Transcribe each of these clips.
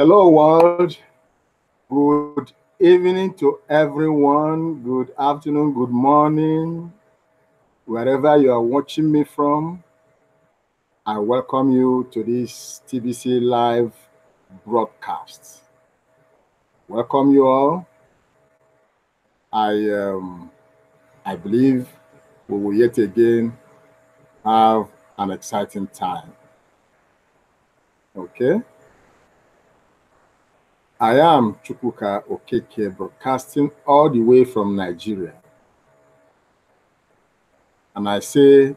Hello, world. Good evening to everyone. Good afternoon, good morning. Wherever you are watching me from, I welcome you to this TBC live broadcast. Welcome you all. I believe we will yet again have an exciting time. Okay? I am Chukwuka Okeke, broadcasting all the way from Nigeria. And I say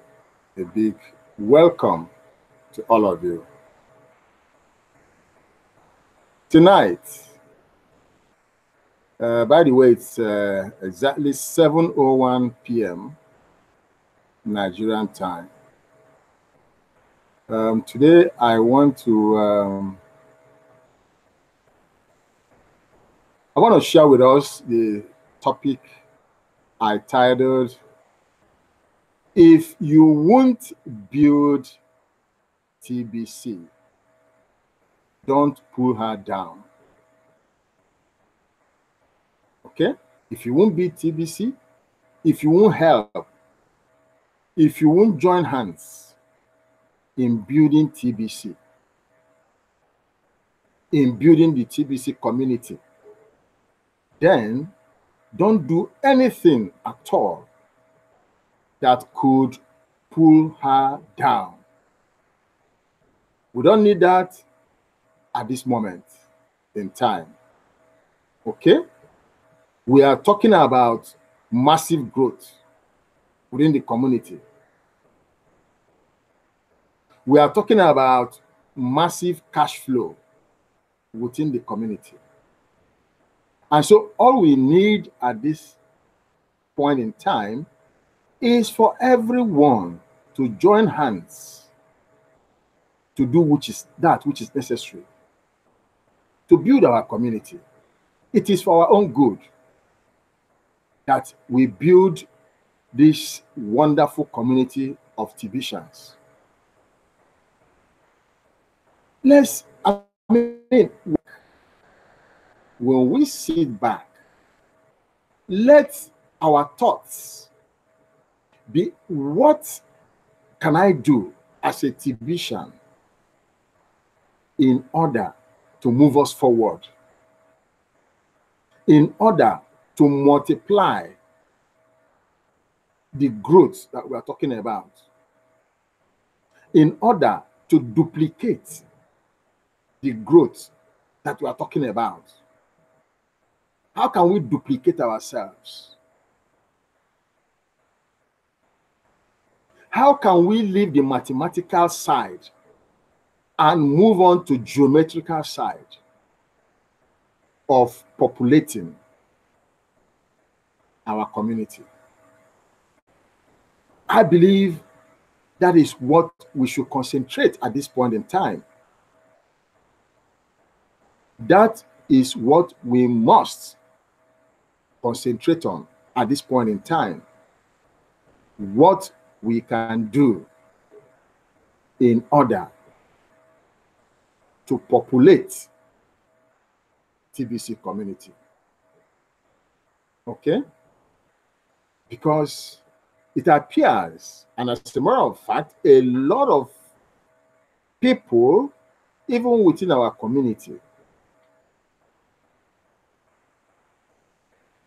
a big welcome to all of you. Tonight, by the way, it's exactly 7:01 p.m. Nigerian time. Today, I want to share with us the topic I titled, "If You Won't Build TBC, Don't Pull Her Down." Okay? If you won't beat TBC, if you won't help, if you won't join hands in building TBC, in building the TBC community, then don't do anything at all that could pull her down. We don't need that at this moment in time. Okay? We are talking about massive growth within the community. We are talking about massive cash flow within the community. And so all we need at this point in time is for everyone to join hands to do which is necessary to build our community. It is for our own good that we build this wonderful community of TBCians. When we sit back, let our thoughts be, what can I do as a TBCian in order to move us forward, in order to multiply the growth that we are talking about, in order to duplicate the growth that we are talking about. How can we duplicate ourselves? How can we leave the mathematical side and move on to geometrical side of populating our community? I believe that is what we should concentrate at this point in time. That is what we must concentrate on at this point in time. What we can do in order to populate TBC community. Okay? Because it appears, and as a matter of fact, a lot of people, even within our community,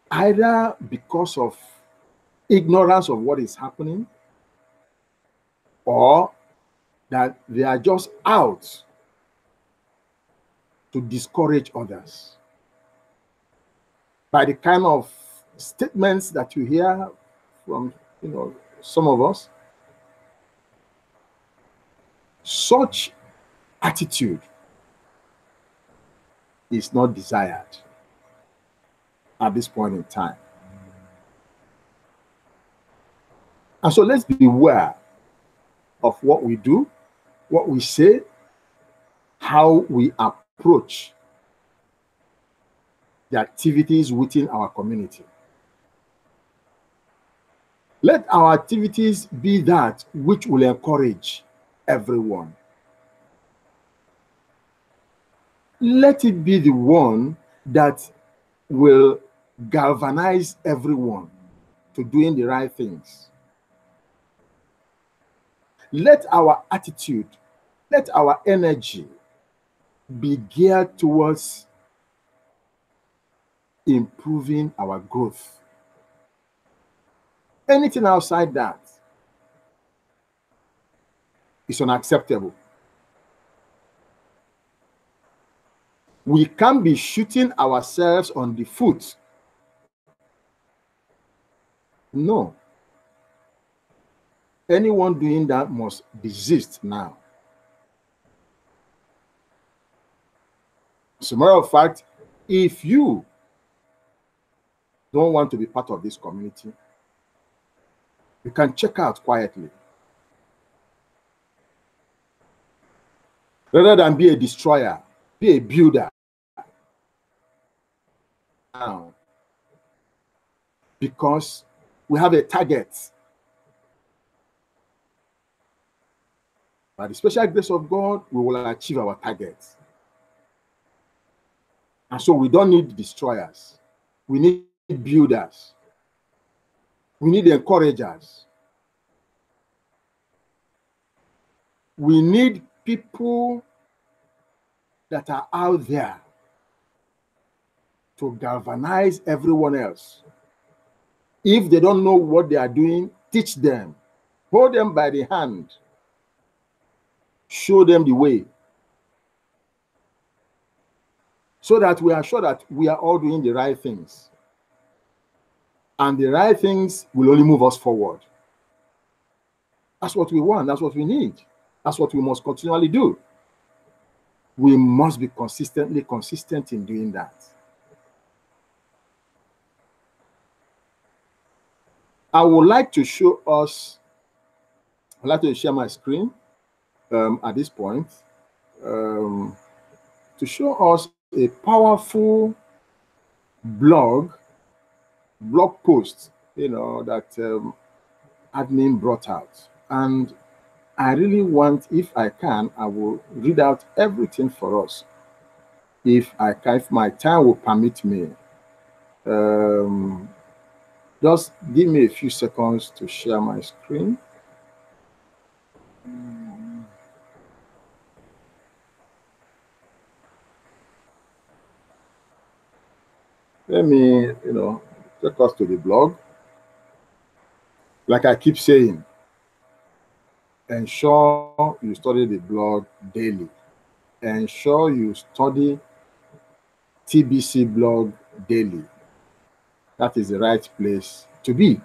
either because of ignorance of what is happening, or that they are just out to discourage others by the kind of statements that you hear from some of us. Such attitude is not desired at this point in time. And so let's be aware of what we do, what we say, how we approach the activities within our community. Let our activities be that which will encourage everyone. let it be the one that will galvanize everyone to doing the right things. Let our attitude, let our energy be geared towards improving our growth. Anything outside that is unacceptable. We can't be shooting ourselves on the foot. No. Anyone doing that must desist now. As a matter of fact, if you don't want to be part of this community, you can check out quietly. Rather than be a destroyer, be a builder. Now, because we have a target. By the special grace of God, we will achieve our target. And so we don't need destroyers. We need builders. We need encouragers. We need people that are out there to galvanize everyone else. If they don't know what they are doing, teach them. Hold them by the hand. Show them the way. So that we are sure that we are all doing the right things. And the right things will only move us forward. That's what we want. That's what we need. That's what we must continually do. We must be consistent in doing that. I would like to show us, I'd like to share my screen at this point to show us a powerful blog post, that admin brought out. And I really want, if I can, I will read out everything for us. If my time will permit me. Just give me a few seconds to share my screen. Let me, take us to the blog. Like I keep saying, ensure you study the blog daily. Ensure you study TBC Blog daily. That is the right place to be.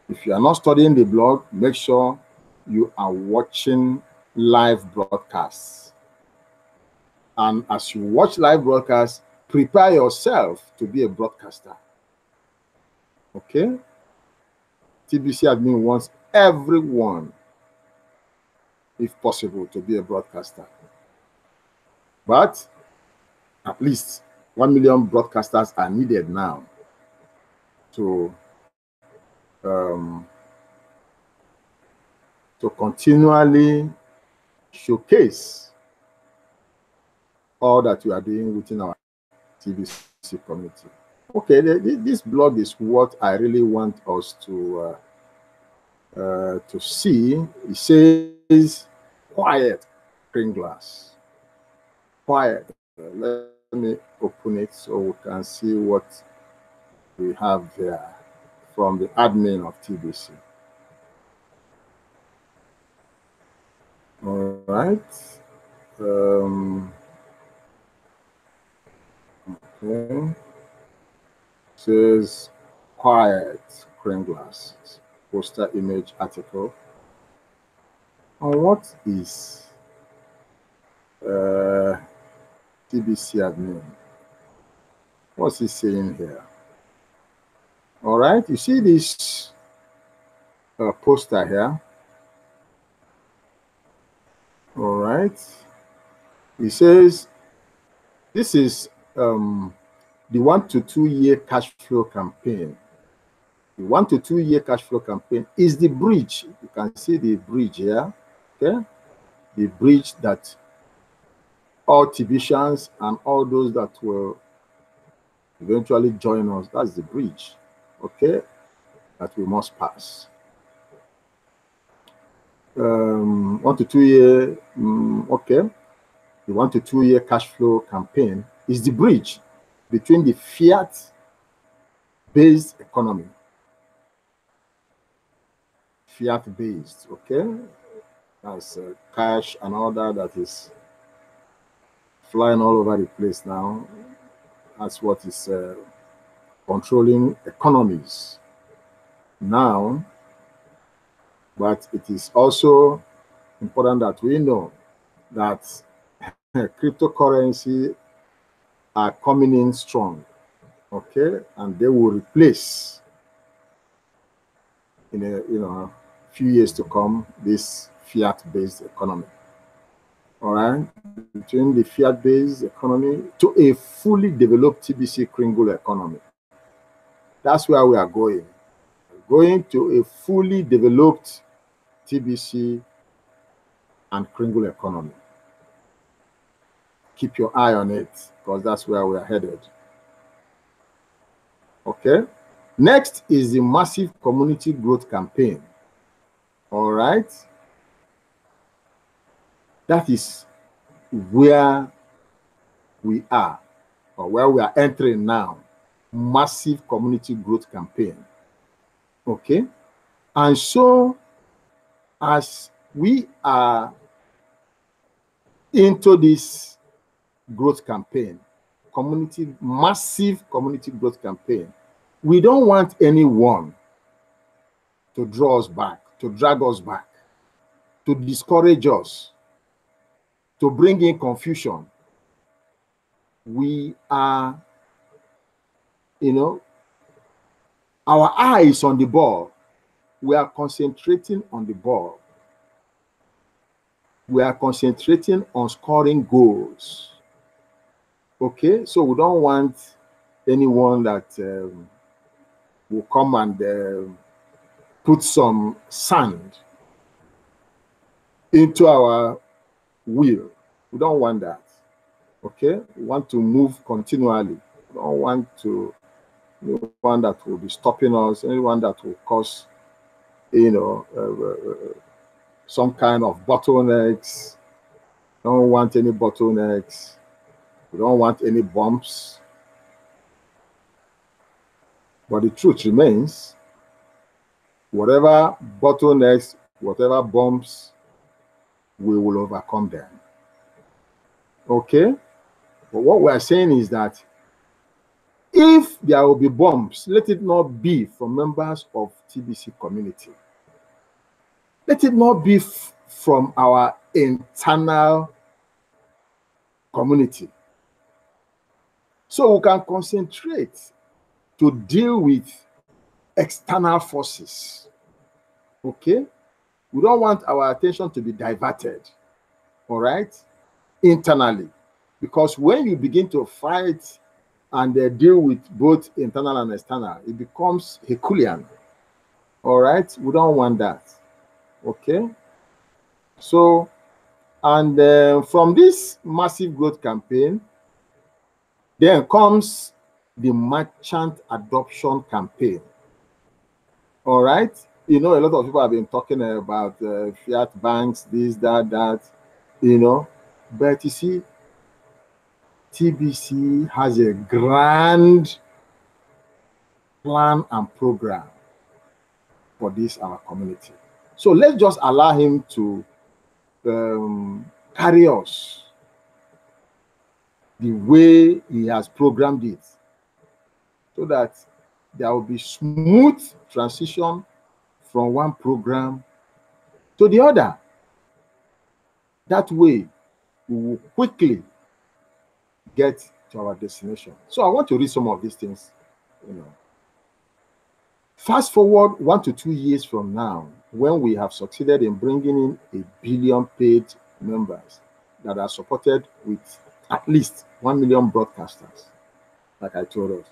If you are not studying the blog, make sure you are watching live broadcasts. And as you watch live broadcasts, prepare yourself to be a broadcaster. Okay? TBC admin wants everyone, if possible, to be a broadcaster. But at least 1 million broadcasters are needed now to continually showcase all that we are doing within our TBC community. Okay, this blog is what I really want us to see. It says, quiet, Kringlers. Quiet. Let me open it so we can see what we have there from the admin of TBC. All right. Okay. Says quiet Kringlers. Poster image article. And what is TBC admin? What's he saying here? All right, you see this poster here. All right, it says this is the 1 to 2 year cash flow campaign. The 1 to 2 year cash flow campaign is the bridge. You can see the bridge here. Okay, the bridge that all TBCians and all those that will eventually join us. That's the bridge, okay, that we must pass. 1 to 2 year, okay. The 1 to 2 year cash flow campaign is the bridge between the fiat-based economy, fiat-based, okay, that's cash and all that is flying all over the place now. That's what is controlling economies now. But it is also important that we know that cryptocurrency are coming in strong, okay, and they will replace in a few years to come this fiat-based economy. All right, between the fiat-based economy to a fully developed TBC Kringle economy. That's where we are going. Going to a fully developed TBC and Kringle economy. Keep your eye on it, because that's where we are headed. Okay. Next is the massive community growth campaign. All right. That is where we are, or where we are entering now. Massive community growth campaign. Okay. And so, as we are into this growth campaign, massive community growth campaign, we don't want anyone to draw us back, to drag us back, to discourage us, to bring in confusion. We are, our eye is on the ball. We are concentrating on the ball. We are concentrating on scoring goals. Okay, so we don't want anyone that will come and put some sand into our wheel. We don't want that. Okay, we want to move continually. We don't want anyone that will be stopping us, anyone that will cause, some kind of bottlenecks. Don't want any bottlenecks. We don't want any bumps. But the truth remains, whatever bottlenecks, whatever bumps, we will overcome them. Okay? But what we are saying is that if there will be bumps, let it not be from members of TBC community. Let it not be from our internal community. So we can concentrate to deal with external forces. Okay? We don't want our attention to be diverted, all right, internally. Because when you begin to fight and deal with both internal and external, it becomes Herculean, all right? We don't want that, okay? So, and from this massive growth campaign, then comes the merchant adoption campaign. All right. A lot of people have been talking about fiat banks, this, that, but you see, TBC has a grand plan and program for this, our community. So let's just allow him to carry us the way he has programmed it, so that there will be smooth transition from one program to the other. That way, we will quickly get to our destination. So I want to read some of these things. Fast forward 1 to 2 years from now, when we have succeeded in bringing in 1 billion paid members that are supported with at least 1 million broadcasters, like I told us,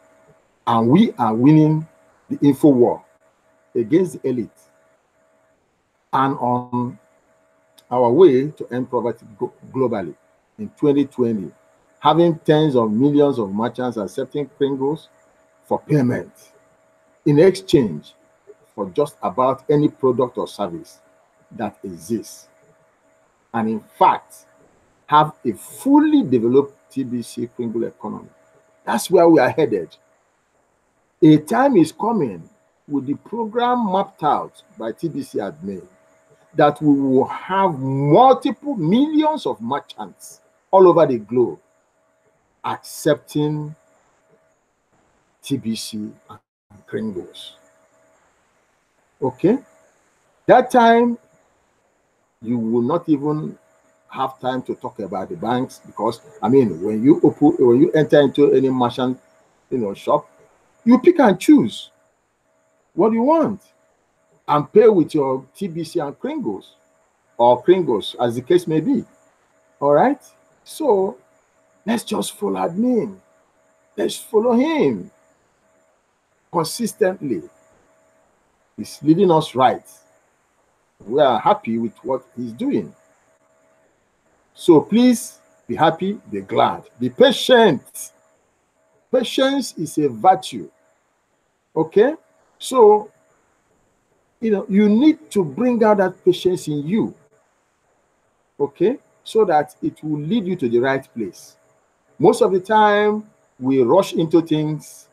and we are winning the info war against the elite and on our way to end poverty globally. in 2020, having tens of millions of merchants accepting Kringles for payment in exchange for just about any product or service that exists. And in fact, have a fully developed TBC Kringle economy. That's where we are headed. A time is coming with the program mapped out by TBC admin that we will have multiple millions of merchants all over the globe accepting TBC and Kringles. Okay? That time, you will not even have time to talk about the banks, because I mean, when you enter into any merchant, shop, you pick and choose what you want and pay with your TBC and Kringles, or Kringles, as the case may be. All right? So let's just follow admin. Let's follow him consistently. He's leading us right. We are happy with what he's doing. So please be happy, be glad, be patient. Patience is a virtue. Okay? So, you need to bring out that patience in you. Okay? So that it will lead you to the right place. Most of the time, we rush into things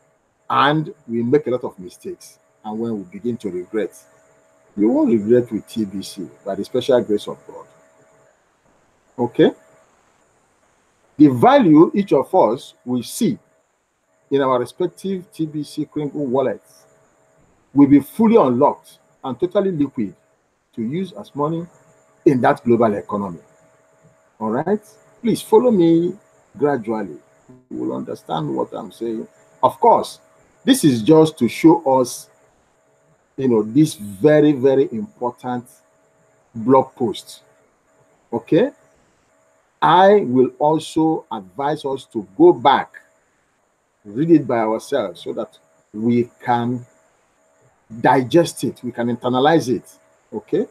and we make a lot of mistakes. And when we begin to regret, you won't regret with TBC, by the special grace of God. Okay? The value each of us will see in our respective TBC Kringle wallets will be fully unlocked and totally liquid to use as money in that global economy. All right? Please follow me gradually. You will understand what I'm saying. Of course, this is just to show us, this very, very important blog post. Okay? I will also advise us to go back, read it by ourselves so that we can digest it, we can internalize it, okay,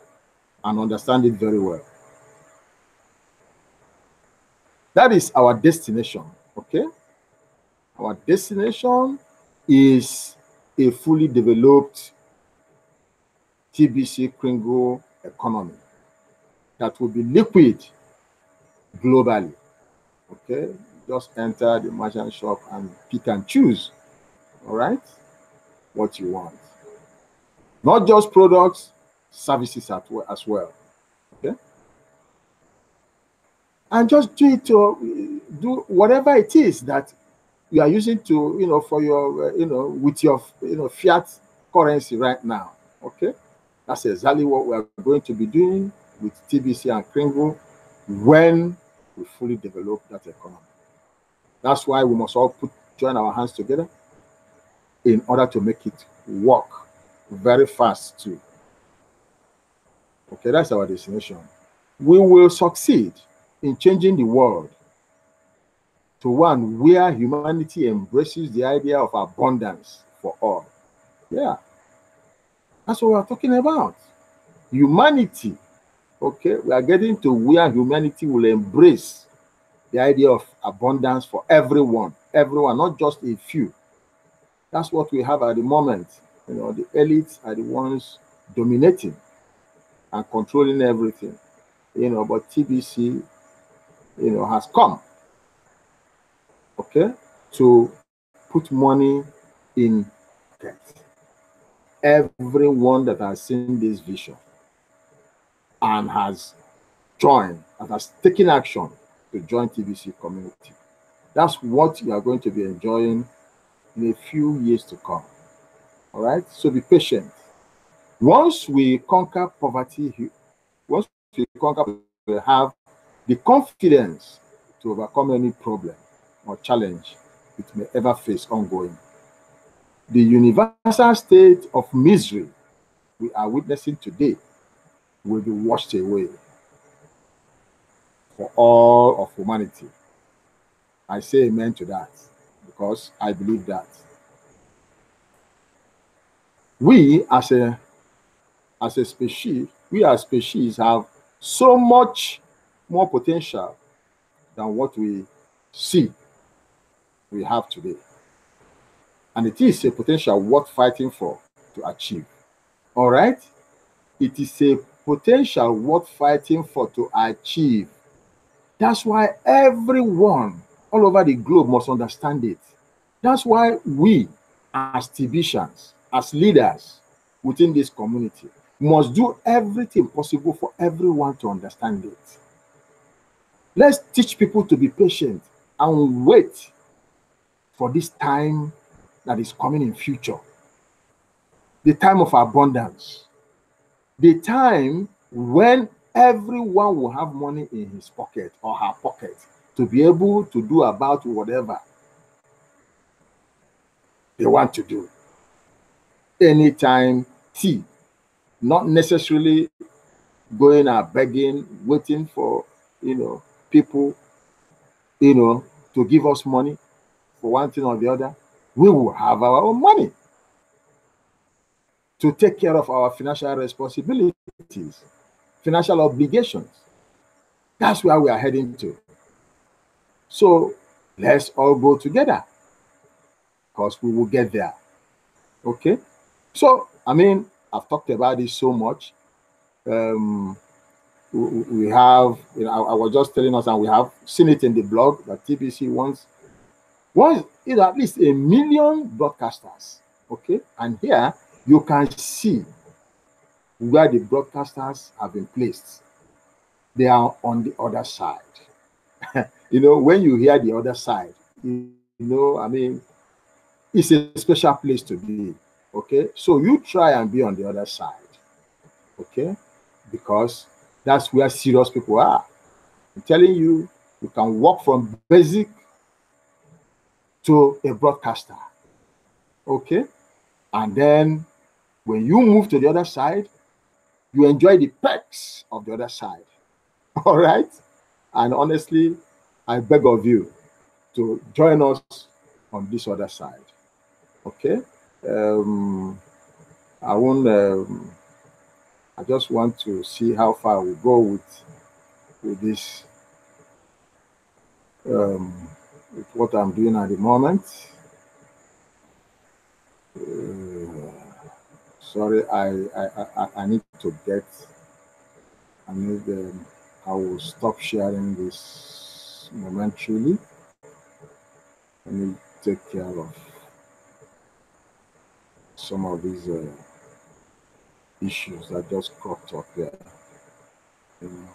and understand it very well. That is our destination, okay? Our destination is a fully developed TBC Kringle economy that will be liquid globally, okay? Just enter the merchant shop and pick and choose, all right, what you want. Not just products, services as well, okay? And just do it to do whatever it is that you are using to, for your, with your, fiat currency right now, okay? That's exactly what we are going to be doing with TBC and Kringle when we fully develop that economy. That's why we must all join our hands together in order to make it work very fast too. Okay, that's our destination. We will succeed in changing the world to one where humanity embraces the idea of abundance for all. Yeah, that's what we're talking about. Humanity, okay? We are getting to where humanity will embrace the idea of abundance for everyone, not just a few. That's what we have at the moment. The elites are the ones dominating and controlling everything. But TBC, has come, okay, to put money in pockets. Everyone that has seen this vision and has joined, and has taken action to join TBC community. That's what you are going to be enjoying in a few years to come. All right? So be patient. Once we conquer poverty, we have the confidence to overcome any problem or challenge it may ever face ongoing. The universal state of misery we are witnessing today will be washed away for all of humanity. I say amen to that because I believe that. We as a species, have so much more potential than what we see we have today. And it is a potential worth fighting for to achieve. All right? It is a potential worth fighting for to achieve. That's why everyone all over the globe must understand it. That's why we, as TBCians, as leaders within this community, must do everything possible for everyone to understand it. Let's teach people to be patient and wait for this time that is coming in future. The time of abundance. The time when everyone will have money in his pocket or her pocket to be able to do about whatever they want to do. Anytime, not necessarily going and begging, waiting for, people, to give us money for one thing or the other. We will have our own money to take care of our financial responsibilities, financial obligations. That's where we are heading to. So let's all go together, because we will get there. Okay? So, I've talked about this so much. We have, I was just telling us, and we have seen it in the blog, that TBC wants at least 1 million broadcasters. Okay? And here you can see where the broadcasters have been placed. They are on the other side. When you hear the other side, it's a special place to be. Okay? So you try and be on the other side. Okay? Because that's where serious people are. I'm telling you, you can walk from basic to a broadcaster. Okay? And then when you move to the other side, you enjoy the perks of the other side. All right? And honestly, I beg of you to join us on this other side. Okay? I just want to see how far we go with this, with what I'm doing at the moment. Sorry, I need to get. I will stop sharing this momentarily. Let me take care of some of these issues that just cropped up there. You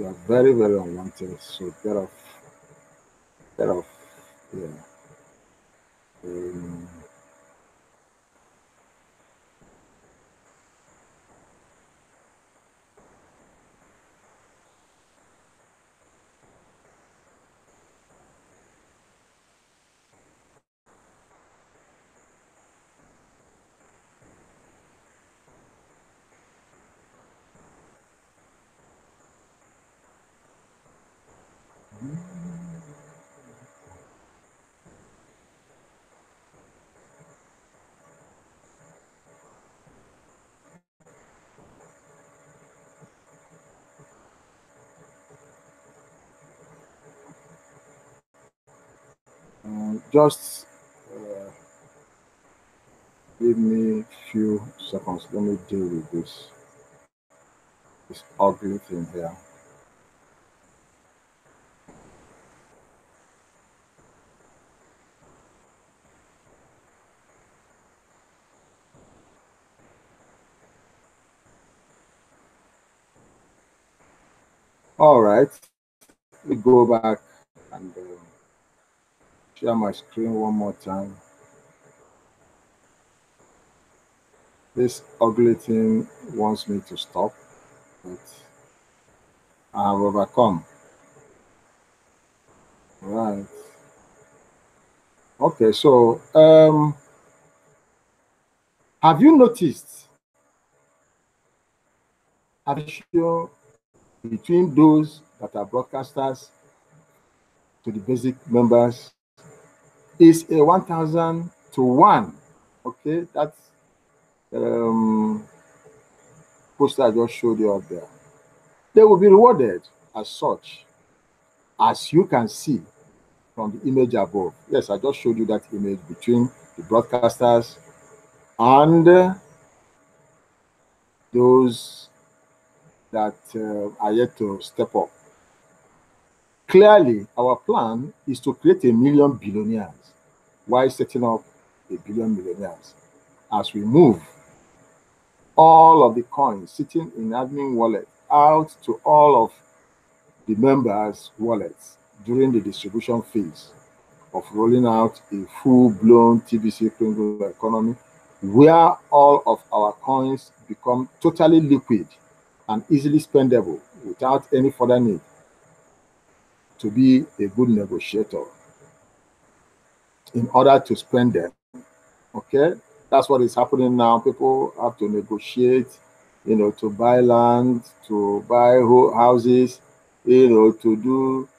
are very, very unwanted, so get off. Yeah. Just give me a few seconds. Let me deal with this ugly thing here. All right, let me go back and share my screen one more time. This ugly thing wants me to stop, but I have overcome. Right. Okay, so have you noticed? Have you sure between those that are broadcasters to the basic members is a 1,000 to 1? Okay, that's poster I just showed you up there. They will be rewarded as such. as you can see from the image above. Yes, I just showed you that image between the broadcasters and those that are yet to step up. Clearly, our plan is to create a million billionaires while setting up a billion millionaires. As we move all of the coins sitting in admin wallet out to all of the members' wallets during the distribution phase of rolling out a full-blown TBC Kringle economy, where all of our coins become totally liquid and easily spendable without any further need to be a good negotiator in order to spend them. Okay, that's what is happening now. People have to negotiate, to buy land, to buy houses, to do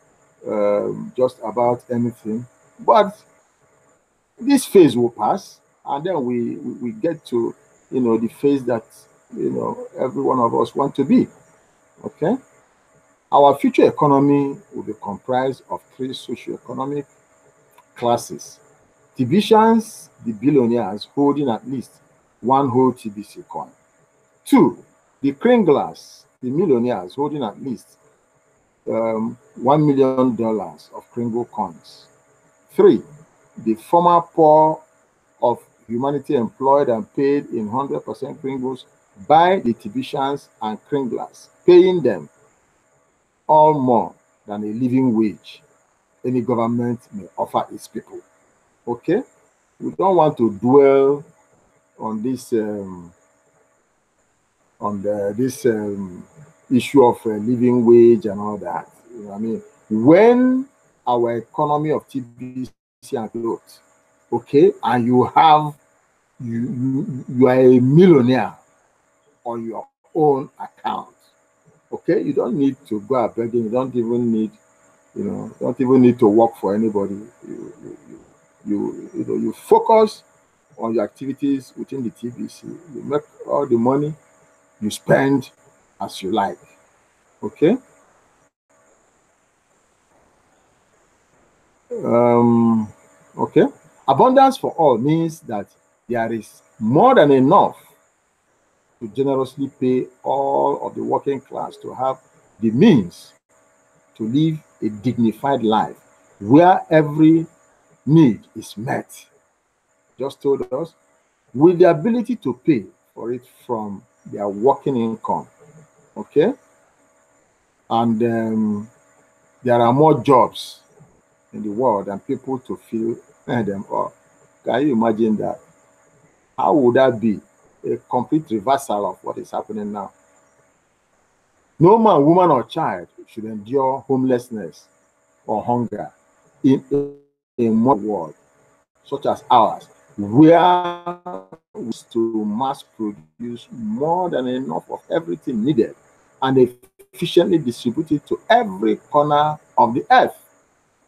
just about anything. But this phase will pass, and then we get to the phase that every one of us want to be. Okay, our future economy will be comprised of three socioeconomic classes: TBCians, the billionaires holding at least one whole TBC coin; two, the Kringlers, the millionaires holding at least $1 million of Kringle coins; three, the former poor of humanity employed and paid in 100% Kringles by the TBCians and Kringlers, paying them all more than a living wage any government may offer its people. Okay, we don't want to dwell on this issue of living wage and all that. I mean, when our economy of TBC and growth, okay, and you are a millionaire on your own account, okay, you don't need to go out begging. You don't even need to work for anybody. You focus on your activities within the TBC. You make all the money, you spend as you like. Okay. Okay. Abundance for all means that there is more than enough to generously pay all of the working class to have the means to live a dignified life where every need is met. Just told us, with the ability to pay for it from their working income. Okay. And there are more jobs in the world than people to fill them up. Can you imagine that? How would that be? A complete reversal of what is happening now. No man, woman, or child should endure homelessness or hunger in a modern world such as ours, where we to mass produce more than enough of everything needed and efficiently distribute it to every corner of the earth.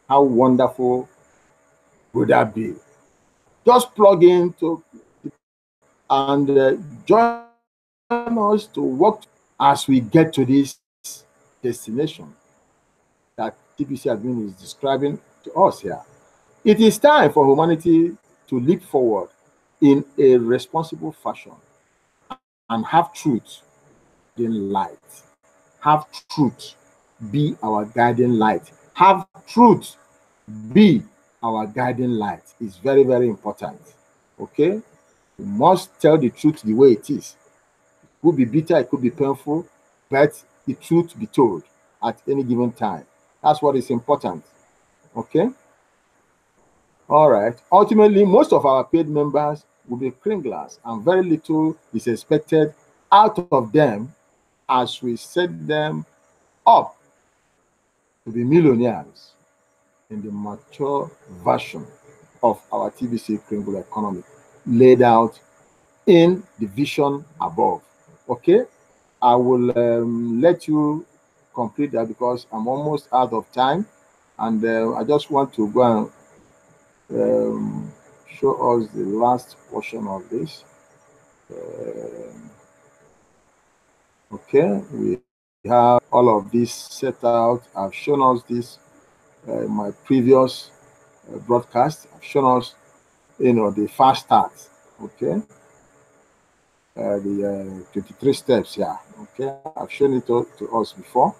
How wonderful would that be? Just plug into and join us to work as we get to this destination that TBC admin is describing to us here. It is time for humanity to leap forward in a responsible fashion and have truth in light. Have truth be our guiding light. Have truth be our guiding light. It's very, very important. Okay? We must tell the truth the way it is. It could be bitter, it could be painful, but the truth be told at any given time. That's what is important. Okay? All right. Ultimately, most of our paid members will be Kringlers, and very little is expected out of them as we set them up to be millionaires in the mature version of our TBC Kringle economy laid out in the vision above. Okay, I will let you complete that because I'm almost out of time, and I just want to go and show us the last portion of this. Okay, we have all of this set out. I've shown us this my previous broadcast. I've shown us, the fast start. Okay, the 23 steps. Yeah. Okay, I've shown it to us before.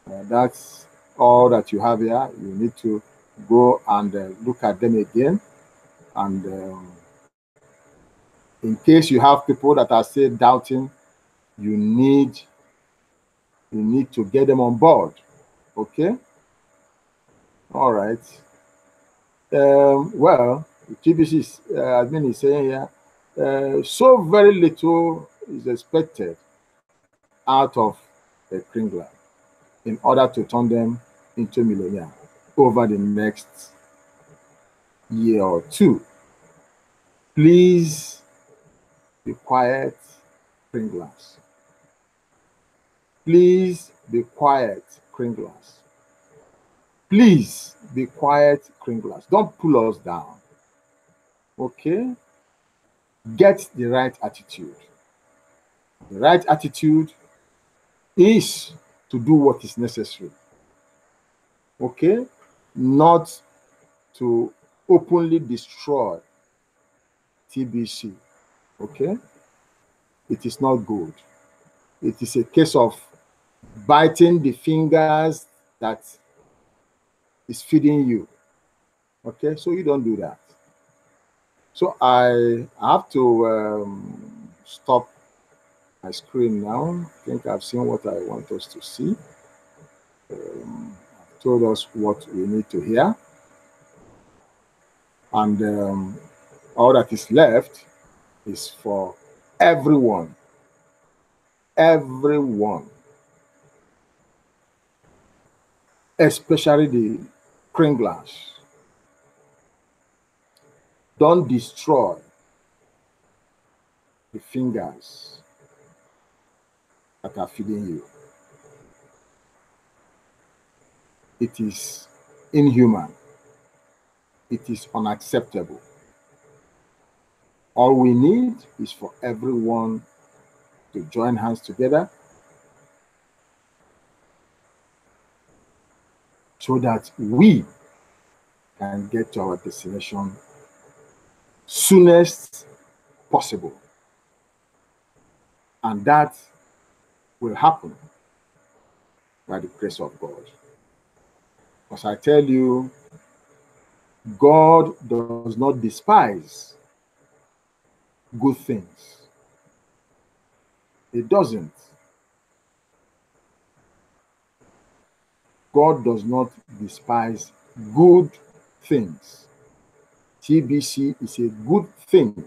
That's all that you have here. You need to go and look at them again. And in case you have people that are still doubting, you need to get them on board. Okay. All right. Well, TBC admin is saying here, so very little is expected out of the Kringler in order to turn them into millionaires over the next year or two. Please be quiet, Kringlers. Please be quiet, Kringlers. Please be quiet, Kringlers. Don't pull us down. Okay? Get the right attitude. The right attitude is to do what is necessary. Okay? Not to openly destroy TBC. Okay? It is not good. It is a case of biting the fingers that is feeding you. Okay? So you don't do that. So I have to stop my screen now. I think I've seen what I want us to see. I've told us what we need to hear. And all that is left is for everyone. Everyone. Especially the Kringlers. Don't destroy the fingers that are feeding you. It is inhuman. It is unacceptable. All we need is for everyone to join hands together so that we can get to our destination soonest possible. And that will happen by the grace of God. Because I tell you, God does not despise good things. He doesn't. God does not despise good things. TBC is a good thing.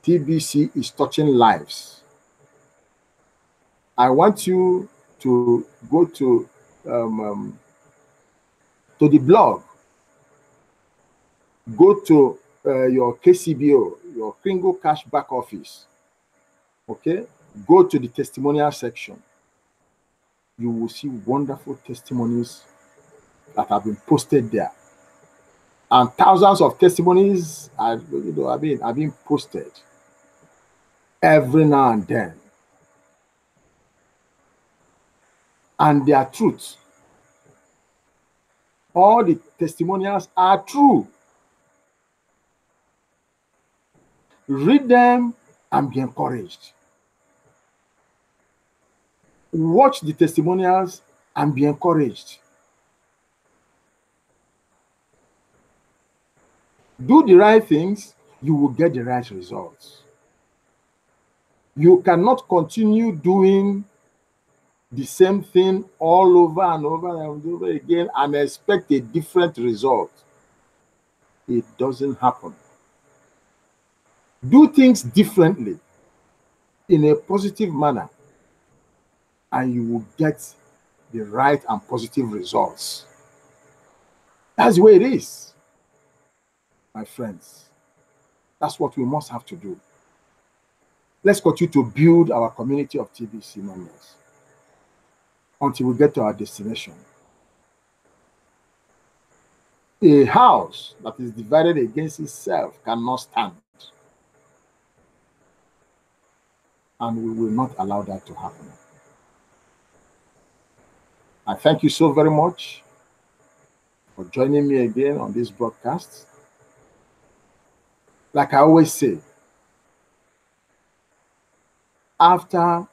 TBC is touching lives. I want you to go to the blog. Go to your KCBO, your Kringle Cash back office. Okay? Go to the testimonial section. You will see wonderful testimonies that have been posted there. And thousands of testimonies are being posted every now and then. And they are truth. All the testimonials are true. Read them and be encouraged. Watch the testimonials and be encouraged. Do the right things, you will get the right results. You cannot continue doing the same thing all over and over and over again and expect a different result. It doesn't happen. Do things differently in a positive manner, and you will get the right and positive results. That's the way it is, my friends. That's what we must have to do. Let's continue to build our community of TBC members until we get to our destination. A house that is divided against itself cannot stand. And we will not allow that to happen. I thank you so very much for joining me again on this broadcast. Like I always say, after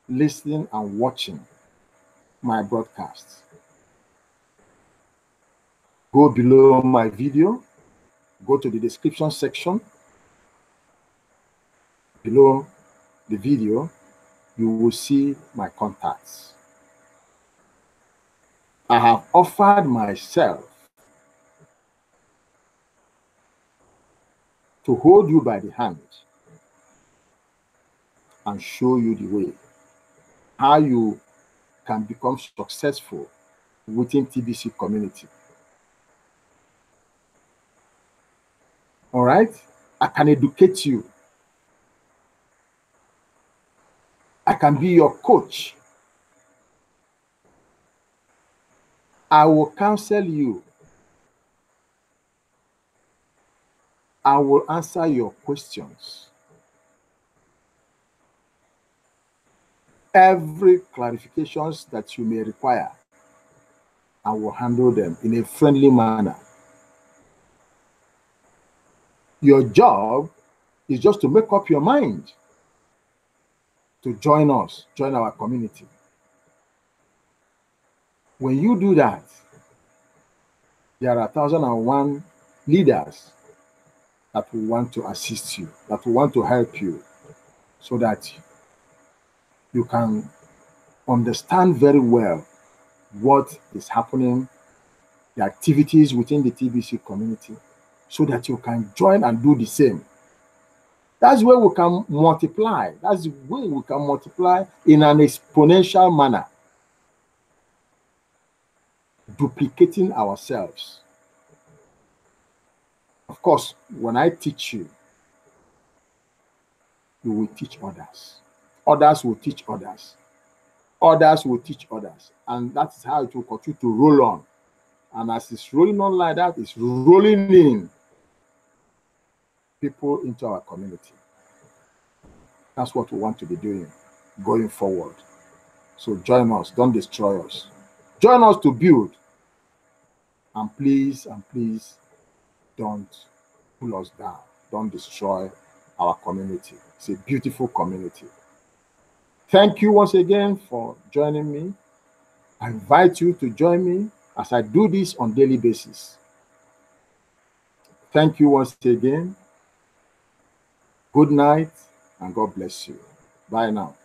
listening and watching my broadcasts, go below my video, go to the description section. Below the video, you will see my contacts. I have offered myself to hold you by the hand and show you the way, how you can become successful within TBC community. All right? I can educate you. I can be your coach. I will counsel you. I will answer your questions. Every clarifications that you may require, I will handle them in a friendly manner. Your job is just to make up your mind to join us, join our community. When you do that, there are 1,001 leaders that will want to assist you, that will want to help you, so that you can understand very well what is happening, the activities within the TBC community, so that you can join and do the same. That's where we can multiply. That's the way we can multiply in an exponential manner, duplicating ourselves. Of course, when I teach you, you will teach others. Others will teach others. Others will teach others. And that's how it will continue to roll on. And as it's rolling on like that, it's rolling in people into our community. That's what we want to be doing going forward. So join us. Don't destroy us. Join us to build. And please, don't pull us down. Don't destroy our community. It's a beautiful community. Thank you once again for joining me. I invite you to join me as I do this on a daily basis. Thank you once again. Good night, and God bless you. Bye now.